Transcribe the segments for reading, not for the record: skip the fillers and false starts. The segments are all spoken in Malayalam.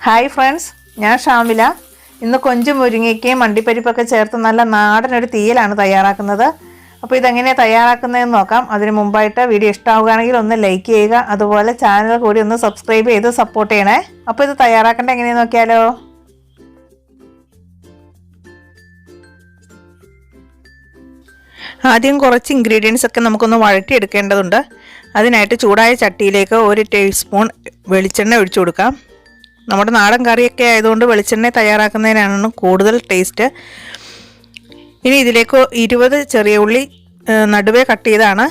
ഹായ് ഫ്രണ്ട്സ്, ഞാൻ ഷാമില. ഇന്ന് കൊഞ്ചും മുരിങ്ങയ്ക്കയും അണ്ടിപ്പരിപ്പൊക്കെ ചേർത്ത് നല്ല നാടനൊരു തീയലാണ് തയ്യാറാക്കുന്നത്. അപ്പോൾ ഇതെങ്ങനെയാണ് തയ്യാറാക്കുന്നതെന്ന് നോക്കാം. അതിന് മുമ്പായിട്ട് വീഡിയോ ഇഷ്ടമാവുകയാണെങ്കിൽ ഒന്ന് ലൈക്ക് ചെയ്യുക, അതുപോലെ ചാനൽ കൂടി ഒന്ന് സബ്സ്ക്രൈബ് ചെയ്ത് സപ്പോർട്ട് ചെയ്യണേ. അപ്പോൾ ഇത് തയ്യാറാക്കേണ്ട എങ്ങനെയെന്ന് നോക്കിയാലോ. ആദ്യം കുറച്ച് ഇൻഗ്രീഡിയൻസ് ഒക്കെ നമുക്കൊന്ന് വഴറ്റിയെടുക്കേണ്ടതുണ്ട്. അതിനായിട്ട് ചൂടായ ചട്ടിയിലേക്ക് 1 ടീസ്പൂൺ വെളിച്ചെണ്ണ ഒഴിച്ചു കൊടുക്കാം. നമ്മുടെ നാടൻ കറിയൊക്കെ ആയതുകൊണ്ട് വെളിച്ചെണ്ണ തയ്യാറാക്കുന്നതിനാണ് കൂടുതൽ ടേസ്റ്റ്. ഇനി ഇതിലേക്ക് 20 ചെറിയ ഉള്ളി നടുവേ കട്ട് ചെയ്താണ്,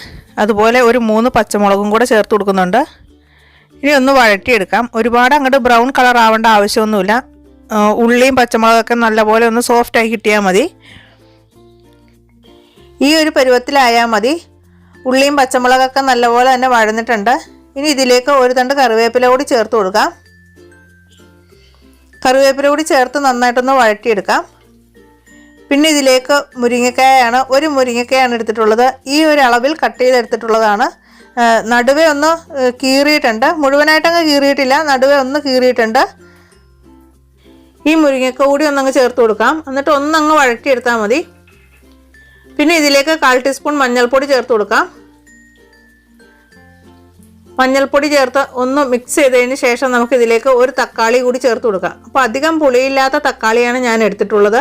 അതുപോലെ ഒരു 3 പച്ചമുളകും കൂടെ ചേർത്ത് കൊടുക്കുന്നുണ്ട്. ഇനി ഒന്ന് വഴറ്റിയെടുക്കാം. ഒരുപാട് അങ്ങോട്ട് ബ്രൗൺ കളർ ആവേണ്ട ആവശ്യമൊന്നുമില്ല. ഉള്ളിയും പച്ചമുളകൊക്കെ നല്ലപോലെ ഒന്ന് സോഫ്റ്റായി കിട്ടിയാൽ മതി. ഈ ഒരു പരുവത്തിലായാൽ മതി. ഉള്ളിയും പച്ചമുളകൊക്കെ നല്ലപോലെ തന്നെ വഴന്നിട്ടുണ്ട്. ഇനി ഇതിലേക്ക് ഒരു തണ്ട് കറിവേപ്പില കൂടി ചേർത്ത് കൊടുക്കാം. കറിവേപ്പില കൂടി ചേർത്ത് നന്നായിട്ടൊന്ന് വഴറ്റിയെടുക്കാം. പിന്നെ ഇതിലേക്ക് മുരിങ്ങക്കായാണ്, 1 മുരിങ്ങക്കായാണ് എടുത്തിട്ടുള്ളത്. ഈ ഒരു അളവിൽ കട്ട് ചെയ്തെടുത്തിട്ടുള്ളതാണ്. നടുവേ ഒന്ന് കീറിയിട്ടുണ്ട്, മുഴുവനായിട്ടങ്ങ് കീറിയിട്ടില്ല, നടുവേ ഒന്ന് കീറിയിട്ടുണ്ട്. ഈ മുരിങ്ങക്ക കൂടി ഒന്നങ്ങ് ചേർത്ത് കൊടുക്കാം. എന്നിട്ട് ഒന്നങ്ങ് വഴറ്റിയെടുത്താൽ മതി. പിന്നെ ഇതിലേക്ക് 1/4 ടീസ്പൂൺ മഞ്ഞൾപ്പൊടി ചേർത്ത് കൊടുക്കാം. മഞ്ഞൾപ്പൊടി ചേർത്ത് ഒന്ന് മിക്സ് ചെയ്തതിന് ശേഷം നമുക്ക് ഇതിലേക്ക് ഒരു തക്കാളി കൂടി ചേർത്ത് കൊടുക്കാം. അപ്പോൾ അധികം പുളിയില്ലാത്ത തക്കാളിയാണ് ഞാൻ എടുത്തിട്ടുള്ളത്.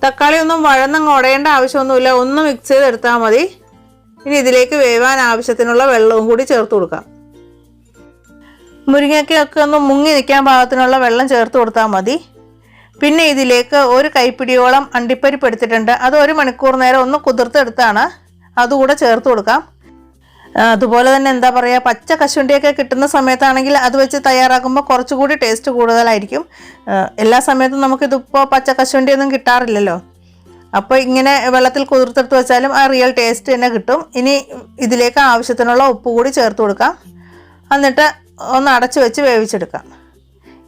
തക്കാളി ഒന്നും വഴന്നങ്ങ് ഉടയേണ്ട ആവശ്യമൊന്നുമില്ല, ഒന്ന് മിക്സ് ചെയ്തെടുത്താൽ മതി. ഇനി ഇതിലേക്ക് വേവാൻ ആവശ്യത്തിനുള്ള വെള്ളവും കൂടി ചേർത്ത് കൊടുക്കാം. മുരിങ്ങയ്ക്കൊക്കെ ഒന്ന് മുങ്ങി നിൽക്കാൻ പാകത്തിനുള്ള വെള്ളം ചേർത്ത് കൊടുത്താൽ മതി. പിന്നെ ഇതിലേക്ക് 1 കൈപ്പിടിയോളം അണ്ടിപ്പരിപ്പ് എടുത്തിട്ടുണ്ട്. അത് 1 മണിക്കൂർ നേരം ഒന്ന് കുതിർത്തെടുത്താണ്, അതുകൂടെ ചേർത്ത് കൊടുക്കാം. അതുപോലെ തന്നെ എന്താ പറയുക, പച്ച കശുവണ്ടിയൊക്കെ കിട്ടുന്ന സമയത്താണെങ്കിൽ അത് വെച്ച് തയ്യാറാക്കുമ്പോൾ കുറച്ചുകൂടി ടേസ്റ്റ് കൂടുതലായിരിക്കും. എല്ലാ സമയത്തും നമുക്കിതിപ്പോൾ പച്ച കശുവണ്ടിയൊന്നും കിട്ടാറില്ലല്ലോ. അപ്പോൾ ഇങ്ങനെ വെള്ളത്തിൽ കുതിർത്തെടുത്ത് വെച്ചാലും ആ റിയൽ ടേസ്റ്റ് തന്നെ കിട്ടും. ഇനി ഇതിലേക്ക് ആവശ്യത്തിനുള്ള ഉപ്പ് കൂടി ചേർത്ത് കൊടുക്കാം. എന്നിട്ട് ഒന്ന് അടച്ചു വെച്ച് വേവിച്ചെടുക്കാം.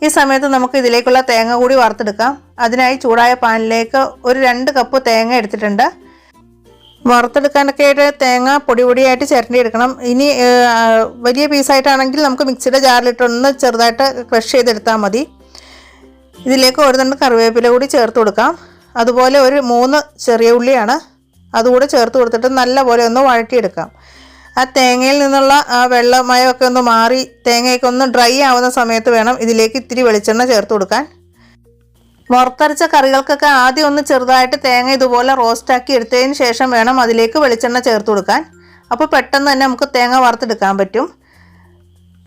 ഈ സമയത്ത് നമുക്ക് ഇതിലേക്കുള്ള തേങ്ങ കൂടി വറുത്തെടുക്കാം. അതിനായി ചൂടായ പാനിലേക്ക് ഒരു 2 കപ്പ് തേങ്ങ എടുത്തിട്ടുണ്ട്. വറുത്തെടുക്കാനൊക്കെ ആയിട്ട് തേങ്ങ പൊടിയായിട്ട് ചിരണ്ടിയെടുക്കണം. ഇനി വലിയ പീസായിട്ടാണെങ്കിൽ നമുക്ക് മിക്സിയുടെ ജാറിലിട്ടൊന്ന് ചെറുതായിട്ട് ക്രഷ് ചെയ്തെടുത്താൽ മതി. ഇതിലേക്ക് ഒരു തണ്ട് കറിവേപ്പില കൂടി ചേർത്ത് കൊടുക്കാം. അതുപോലെ ഒരു 3 ചെറിയ ഉള്ളിയാണ്, അതുകൂടെ ചേർത്ത് കൊടുത്തിട്ട് നല്ലപോലെ ഒന്ന് വഴറ്റിയെടുക്കാം. ആ തേങ്ങയിൽ നിന്നുള്ള ആ വെള്ളമയമൊക്കെ ഒന്ന് മാറി തേങ്ങയൊക്കെ ഒന്ന് ഡ്രൈ ആവുന്ന സമയത്ത് വേണം ഇതിലേക്ക് ഇത്തിരി വെളിച്ചെണ്ണ ചേർത്ത് കൊടുക്കാൻ. വറുത്തരച്ച കറികൾക്കൊക്കെ ആദ്യം ഒന്ന് ചെറുതായിട്ട് തേങ്ങ ഇതുപോലെ റോസ്റ്റാക്കി എടുത്തതിന് ശേഷം വേണം അതിലേക്ക് വെളിച്ചെണ്ണ ചേർത്ത് കൊടുക്കാൻ. അപ്പോൾ പെട്ടെന്ന് തന്നെ നമുക്ക് തേങ്ങ വറുത്തെടുക്കാൻ പറ്റും.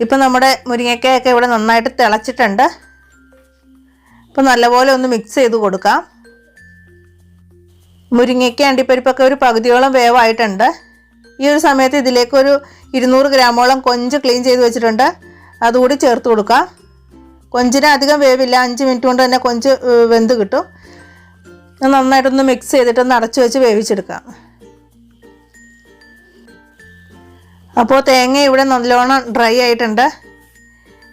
ഇപ്പം നമ്മുടെ മുരിങ്ങയ്ക്കയൊക്കെ ഇവിടെ നന്നായിട്ട് തിളച്ചിട്ടുണ്ട്. അപ്പോൾ നല്ലപോലെ ഒന്ന് മിക്സ് ചെയ്ത് കൊടുക്കാം. മുരിങ്ങയ്ക്ക അണ്ടിപ്പരിപ്പൊക്കെ ഒരു പകുതിയോളം വേവായിട്ടുണ്ട്. ഈ ഒരു സമയത്ത് ഇതിലേക്ക് ഒരു 200 ഗ്രാമോളം കൊഞ്ച് ക്ലീൻ ചെയ്ത് വെച്ചിട്ടുണ്ട്, അതുകൂടി ചേർത്ത് കൊടുക്കാം. കൊഞ്ചിന് അധികം വേവില്ല, 5 മിനിറ്റ് കൊണ്ട് തന്നെ കൊഞ്ച് വെന്ത് കിട്ടും. നന്നായിട്ടൊന്ന് മിക്സ് ചെയ്തിട്ടൊന്ന് അടച്ചു വെച്ച് വേവിച്ചെടുക്കാം. അപ്പോൾ തേങ്ങ ഇവിടെ നല്ലോണം ഡ്രൈ ആയിട്ടുണ്ട്.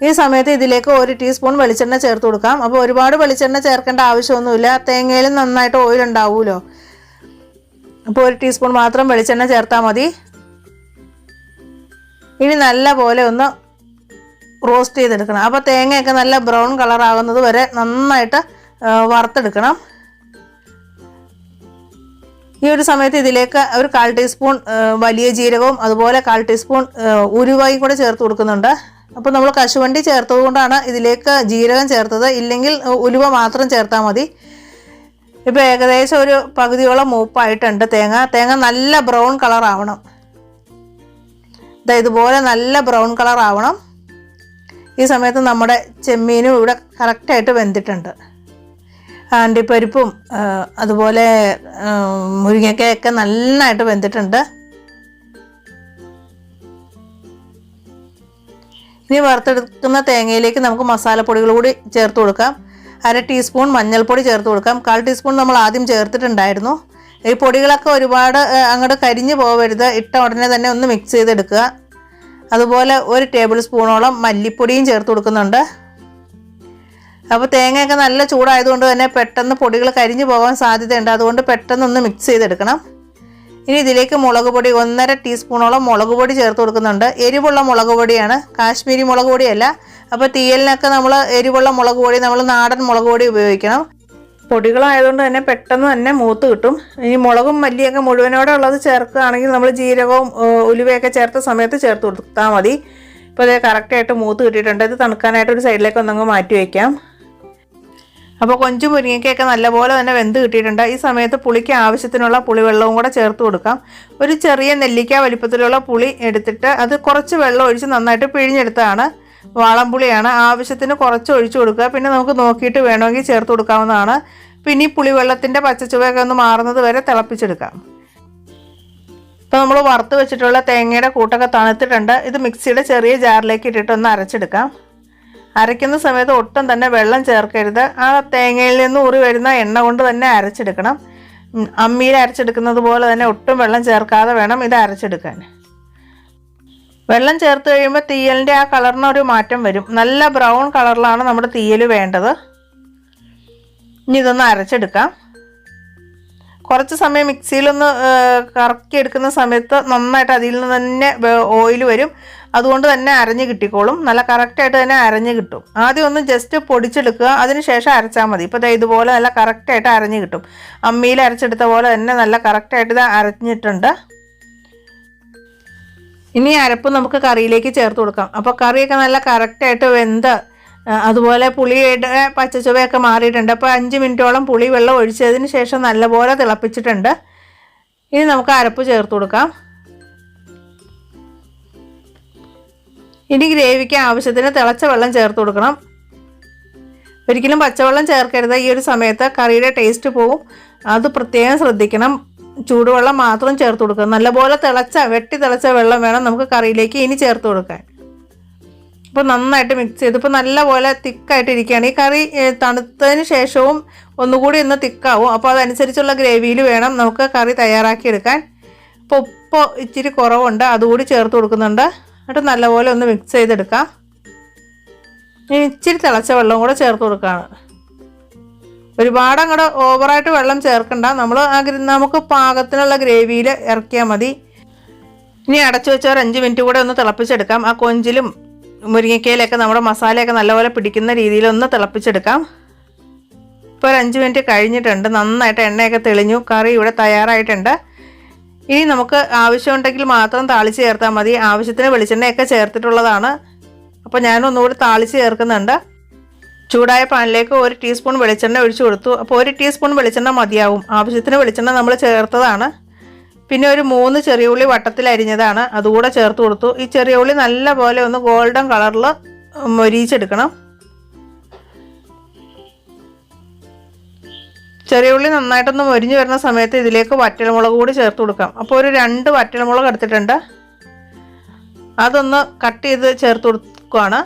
ഈ സമയത്ത് ഇതിലേക്ക് 1 ടീസ്പൂൺ വെളിച്ചെണ്ണ ചേർത്ത് കൊടുക്കാം. അപ്പോൾ ഒരുപാട് വെളിച്ചെണ്ണ ചേർക്കേണ്ട ആവശ്യമൊന്നുമില്ല, തേങ്ങയിൽ നന്നായിട്ട് ഓയിൽ ഉണ്ടാവുമല്ലോ. അപ്പോൾ 1 ടീസ്പൂൺ മാത്രം വെളിച്ചെണ്ണ ചേർത്താൽ മതി. ഇനി നല്ല പോലെ ഒന്ന് റോസ്റ്റ് ചെയ്തെടുക്കണം. അപ്പോൾ തേങ്ങയൊക്കെ നല്ല ബ്രൗൺ കളർ ആകുന്നത് വരെ നന്നായിട്ട് വറുത്തെടുക്കണം. ഈ ഒരു സമയത്ത് ഇതിലേക്ക് ഒരു 1/4 ടീസ്പൂൺ വലിയ ജീരകവും അതുപോലെ 1/4 ടീസ്പൂൺ ഉലുവയും കൂടെ ചേർത്ത് കൊടുക്കുന്നുണ്ട്. അപ്പോൾ നമ്മൾ കശുവണ്ടി ചേർത്തത് കൊണ്ടാണ് ഇതിലേക്ക് ജീരകം ചേർത്തത്, ഇല്ലെങ്കിൽ ഉലുവ മാത്രം ചേർത്താൽ മതി. ഇപ്പോൾ ഏകദേശം ഒരു പകുതിയോളം മൂപ്പായിട്ടുണ്ട് തേങ്ങ നല്ല ബ്രൗൺ കളർ ആവണം. ഇതുപോലെ നല്ല ബ്രൗൺ കളർ ആവണം. ഈ സമയത്ത് നമ്മുടെ ചെമ്മീനും ഇവിടെ കറക്റ്റായിട്ട് വെന്തിട്ടുണ്ട്. അണ്ടിപ്പരിപ്പും അതുപോലെ മുരിങ്ങയ്ക്കയൊക്കെ നന്നായിട്ട് വെന്തിട്ടുണ്ട്. ഇനി വറുത്തെടുക്കുന്ന തേങ്ങയിലേക്ക് നമുക്ക് മസാലപ്പൊടികൾ കൂടി ചേർത്ത് കൊടുക്കാം. 1/2 ടീസ്പൂൺ മഞ്ഞൾപ്പൊടി ചേർത്ത് കൊടുക്കാം. 1/4 ടീസ്പൂൺ നമ്മൾ ആദ്യം ചേർത്തിട്ടുണ്ടായിരുന്നു. ഈ പൊടികളൊക്കെ ഒരുപാട് അങ്ങോട്ട് കരിഞ്ഞു പോകരുത്, ഇട്ട ഉടനെ തന്നെ ഒന്ന് മിക്സ് ചെയ്തെടുക്കുക. അതുപോലെ 1 ടേബിൾ സ്പൂണോളം മല്ലിപ്പൊടിയും ചേർത്ത് കൊടുക്കുന്നുണ്ട്. അപ്പോൾ തേങ്ങയൊക്കെ നല്ല ചൂടായതുകൊണ്ട് തന്നെ പെട്ടെന്ന് പൊടികൾ കരിഞ്ഞു പോകാൻ സാധ്യതയുണ്ട്, അതുകൊണ്ട് പെട്ടെന്നൊന്ന് മിക്സ് ചെയ്തെടുക്കണം. ഇനി ഇതിലേക്ക് മുളക് പൊടി 1.5 ടീസ്പൂണോളം മുളക് പൊടി ചേർത്ത് കൊടുക്കുന്നുണ്ട്. എരിവുള്ള മുളക് പൊടിയാണ്, കാശ്മീരി മുളക് പൊടിയല്ല. അപ്പോൾ തീയലിനൊക്കെ നമ്മൾ എരിവുള്ള മുളക് പൊടി, നമ്മൾ നാടൻ മുളക് പൊടി ഉപയോഗിക്കണം. പൊടികളായതുകൊണ്ട് തന്നെ പെട്ടെന്ന് തന്നെ മൂത്ത് കിട്ടും. ഈ മുളകും മല്ലിയൊക്കെ മുഴുവനോടെ ഉള്ളത് ചേർക്കുകയാണെങ്കിൽ നമ്മൾ ജീരകവും ഉലുവയൊക്കെ ചേർത്ത സമയത്ത് ചേർത്ത് കൊടുത്താൽ മതി. ഇപ്പോൾ ഇത് കറക്റ്റായിട്ട് മൂത്ത് കിട്ടിയിട്ടുണ്ട്. ഇത് തണുക്കാനായിട്ട് ഒരു സൈഡിലേക്ക് ഒന്നങ്ങ് മാറ്റി വയ്ക്കാം. അപ്പോൾ കൊഞ്ചും മുരിങ്ങയ്ക്കൊക്കെ നല്ലപോലെ തന്നെ വെന്ത് കിട്ടിയിട്ടുണ്ട്. ഈ സമയത്ത് പുളിക്ക് ആവശ്യത്തിനുള്ള പുളിവെള്ളവും കൂടെ ചേർത്ത് കൊടുക്കാം. ഒരു ചെറിയ നെല്ലിക്ക വലിപ്പത്തിലുള്ള പുളി എടുത്തിട്ട് അത് കുറച്ച് വെള്ളം ഒഴിച്ച് നന്നായിട്ട് പിഴിഞ്ഞെടുത്തതാണ്. വാളംപുളിയാണ്. ആവശ്യത്തിന് കുറച്ച് ഒഴിച്ചു കൊടുക്കുക. പിന്നെ നമുക്ക് നോക്കിയിട്ട് വേണമെങ്കിൽ ചേർത്ത് കൊടുക്കാവുന്നതാണ്. പിന്നെ ഈ പുളിവെള്ളത്തിൻ്റെ പച്ചച്ചുവയൊക്കെ ഒന്ന് മാറുന്നത് വരെ തിളപ്പിച്ചെടുക്കാം. ഇപ്പോൾ നമ്മൾ വറുത്ത് വെച്ചിട്ടുള്ള തേങ്ങയുടെ കൂട്ടൊക്കെ തണുത്തിട്ടുണ്ട്. ഇത് മിക്സിയുടെ ചെറിയ ജാറിലേക്ക് ഇട്ടിട്ട് ഒന്ന് അരച്ചെടുക്കാം. അരയ്ക്കുന്ന സമയത്ത് ഒട്ടും തന്നെ വെള്ളം ചേർക്കരുത്. ആ തേങ്ങയിൽ നിന്ന് ഊറി വരുന്ന എണ്ണ കൊണ്ട് തന്നെ അരച്ചെടുക്കണം. അമ്മിയിൽ അരച്ചെടുക്കുന്നത് പോലെ തന്നെ ഒട്ടും വെള്ളം ചേർക്കാതെ വേണം ഇത് അരച്ചെടുക്കാൻ. വെള്ളം ചേർത്ത് കഴിയുമ്പോൾ തീയലിൻ്റെ ആ കളറിനൊരു മാറ്റം വരും. നല്ല ബ്രൗൺ കളറിലാണ് നമ്മുടെ തീയൽ വേണ്ടത്. ഇനി ഇതൊന്ന് അരച്ചെടുക്കാം. കുറച്ച് സമയം മിക്സിയിലൊന്ന് കറക്കി എടുക്കുന്ന സമയത്ത് നന്നായിട്ട് അതിൽ നിന്ന് തന്നെ ഓയിൽ വരും. അതുകൊണ്ട് തന്നെ അരഞ്ഞ് കിട്ടിക്കോളും. നല്ല കറക്റ്റായിട്ട് തന്നെ അരഞ്ഞ് കിട്ടും. ആദ്യം ഒന്ന് ജസ്റ്റ് പൊടിച്ചെടുക്കുക, അതിനുശേഷം അരച്ചാൽ മതി. ഇപ്പോൾ ഇതുപോലെ നല്ല കറക്റ്റായിട്ട് അരഞ്ഞ് കിട്ടും. അമ്മിയിൽ അരച്ചെടുത്ത പോലെ തന്നെ നല്ല കറക്റ്റായിട്ട് ഇത് അരഞ്ഞിട്ടുണ്ട്. ഇനി അരപ്പ് നമുക്ക് കറിയിലേക്ക് ചേർത്ത് കൊടുക്കാം. അപ്പോൾ കറിയൊക്കെ നല്ല കറക്റ്റായിട്ട് വെന്ത് അതുപോലെ പുളിയുടെ പച്ചച്ചുവയൊക്കെ മാറിയിട്ടുണ്ട്. അപ്പോൾ 5 മിനിറ്റോളം പുളി വെള്ളം ഒഴിച്ചതിന് ശേഷം നല്ലപോലെ തിളപ്പിച്ചിട്ടുണ്ട്. ഇനി നമുക്ക് അരപ്പ് ചേർത്ത് കൊടുക്കാം. ഇനി ഗ്രേവിക്ക് ആവശ്യത്തിന് തിളച്ച വെള്ളം ചേർത്ത് കൊടുക്കണം. ഒരിക്കലും പച്ചവെള്ളം ചേർക്കരുത്. ഈ ഒരു സമയത്ത് കറിയുടെ ടേസ്റ്റ് പോവും. അത് പ്രത്യേകം ശ്രദ്ധിക്കണം. ചൂടുവെള്ളം മാത്രം ചേർത്ത് കൊടുക്കുക. നല്ലപോലെ വെട്ടി തിളച്ച വെള്ളം വേണം നമുക്ക് കറിയിലേക്ക് ഇനി ചേർത്ത് കൊടുക്കാൻ. അപ്പോൾ നന്നായിട്ട് മിക്സ് ചെയ്ത് ഇപ്പോൾ നല്ലപോലെ തിക്കായിട്ടിരിക്കുകയാണ്. ഈ കറി തണുത്തതിന് ശേഷവും ഒന്നുകൂടി ഒന്ന് തിക്കാവും. അപ്പോൾ അതനുസരിച്ചുള്ള ഗ്രേവിയിൽ വേണം നമുക്ക് കറി തയ്യാറാക്കിയെടുക്കാൻ. ഇപ്പോൾ ഉപ്പ് ഇച്ചിരി കുറവുണ്ട്, അതുകൂടി ചേർത്ത് കൊടുക്കുന്നുണ്ട്. എന്നിട്ട് നല്ലപോലെ ഒന്ന് മിക്സ് ചെയ്തെടുക്കാം. ഇനി ഇച്ചിരി തിളച്ച വെള്ളം കൂടെ ചേർത്ത് കൊടുക്കുകയാണ്. ഒരുപാട് അങ്ങോട്ട് ഓവറായിട്ട് വെള്ളം ചേർക്കണ്ട. നമുക്ക് പാകത്തിനുള്ള ഗ്രേവിയിൽ ഇറക്കിയാൽ മതി. ഇനി അടച്ചു വെച്ച ഒരു 5 മിനിറ്റ് കൂടെ ഒന്ന് തിളപ്പിച്ചെടുക്കാം. ആ കൊഞ്ചിലും മുരിങ്ങയ്ക്കയിലൊക്കെ നമ്മുടെ മസാലയൊക്കെ നല്ലപോലെ പിടിക്കുന്ന രീതിയിൽ ഒന്ന് തിളപ്പിച്ചെടുക്കാം. ഇപ്പോൾ ഒരു 5 മിനിറ്റ് കഴിഞ്ഞിട്ടുണ്ട്. നന്നായിട്ട് എണ്ണയൊക്കെ തെളിഞ്ഞു. കറി ഇവിടെ തയ്യാറായിട്ടുണ്ട്. ഇനി നമുക്ക് ആവശ്യമുണ്ടെങ്കിൽ മാത്രം താളിച്ച് ചേർത്താൽ മതി. ആവശ്യത്തിന് വെളിച്ചെണ്ണയൊക്കെ ചേർത്തിട്ടുള്ളതാണ്. അപ്പോൾ ഞാനൊന്നുകൂടി താളിച്ച് ചേർക്കുന്നുണ്ട്. ചൂടായ പാനിലേക്ക് 1 ടീസ്പൂൺ വെളിച്ചെണ്ണ ഒഴിച്ചു കൊടുത്തു. അപ്പോൾ 1 ടീസ്പൂൺ വെളിച്ചെണ്ണ മതിയാവും. ആവശ്യത്തിന് വെളിച്ചെണ്ണ നമ്മൾ ചേർത്തതാണ്. പിന്നെ ഒരു 3 ചെറിയ ഉള്ളി വട്ടത്തിൽ അരിഞ്ഞതാണ്, അതുകൂടെ ചേർത്ത് കൊടുത്തു. ഈ ചെറിയ ഉള്ളി നല്ല പോലെ ഒന്ന് ഗോൾഡൻ കളറിൽ മൊരിയിച്ചെടുക്കണം. ചെറിയ ഉള്ളി നന്നായിട്ടൊന്ന് മൊരിഞ്ഞ് വരുന്ന സമയത്ത് ഇതിലേക്ക് വറ്റൽമുളക് കൂടി ചേർത്ത് കൊടുക്കാം. അപ്പോൾ ഒരു 2 വറ്റൽമുളക് എടുത്തിട്ടുണ്ട്. അതൊന്ന് കട്ട് ചെയ്ത് ചേർത്ത് കൊടുക്കുകയാണ്.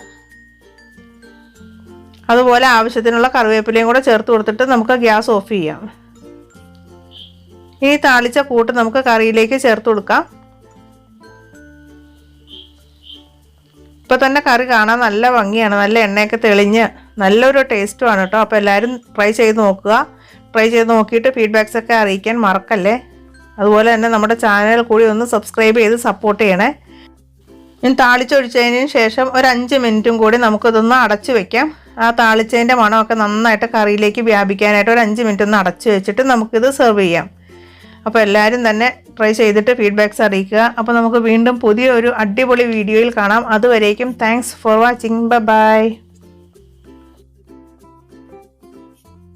അതുപോലെ ആവശ്യത്തിനുള്ള കറിവേപ്പിലയും കൂടെ ചേർത്ത് കൊടുത്തിട്ട് നമുക്ക് ഗ്യാസ് ഓഫ് ചെയ്യാം. ഈ താളിച്ച കൂട്ട് നമുക്ക് കറിയിലേക്ക് ചേർത്ത് കൊടുക്കാം. ഇപ്പോൾ തന്നെ കറി കാണാൻ നല്ല ഭംഗിയാണ്. നല്ല എണ്ണയൊക്കെ തെളിഞ്ഞ് നല്ലൊരു ടേസ്റ്റുമാണ് കേട്ടോ. അപ്പോൾ എല്ലാവരും ട്രൈ ചെയ്ത് നോക്കുക. ട്രൈ ചെയ്ത് നോക്കിയിട്ട് ഫീഡ്ബാക്സൊക്കെ അറിയിക്കാൻ മറക്കല്ലേ. അതുപോലെ തന്നെ നമ്മുടെ ചാനൽ കൂടി ഒന്ന് സബ്സ്ക്രൈബ് ചെയ്ത് സപ്പോർട്ട് ചെയ്യണേ. ഇനി താളിച്ചൊഴിച്ചതിന് ശേഷം ഒരു 5 മിനിറ്റും കൂടി നമുക്കിതൊന്ന് അടച്ചു വെക്കാം. ആ താളിച്ചതിൻ്റെ മണമൊക്കെ നന്നായിട്ട് കറിയിലേക്ക് വ്യാപിക്കാനായിട്ട് ഒരു 5 മിനിറ്റ് ഒന്ന് അടച്ചു വെച്ചിട്ട് നമുക്കിത് സെർവ് ചെയ്യാം. അപ്പോൾ എല്ലാവരും തന്നെ ട്രൈ ചെയ്തിട്ട് ഫീഡ്ബാക്സ് അറിയിക്കുക. അപ്പോൾ നമുക്ക് വീണ്ടും പുതിയൊരു അടിപൊളി വീഡിയോയിൽ കാണാം. അതുവരേക്കും താങ്ക്സ് ഫോർ വാച്ചിങ്. ബൈ.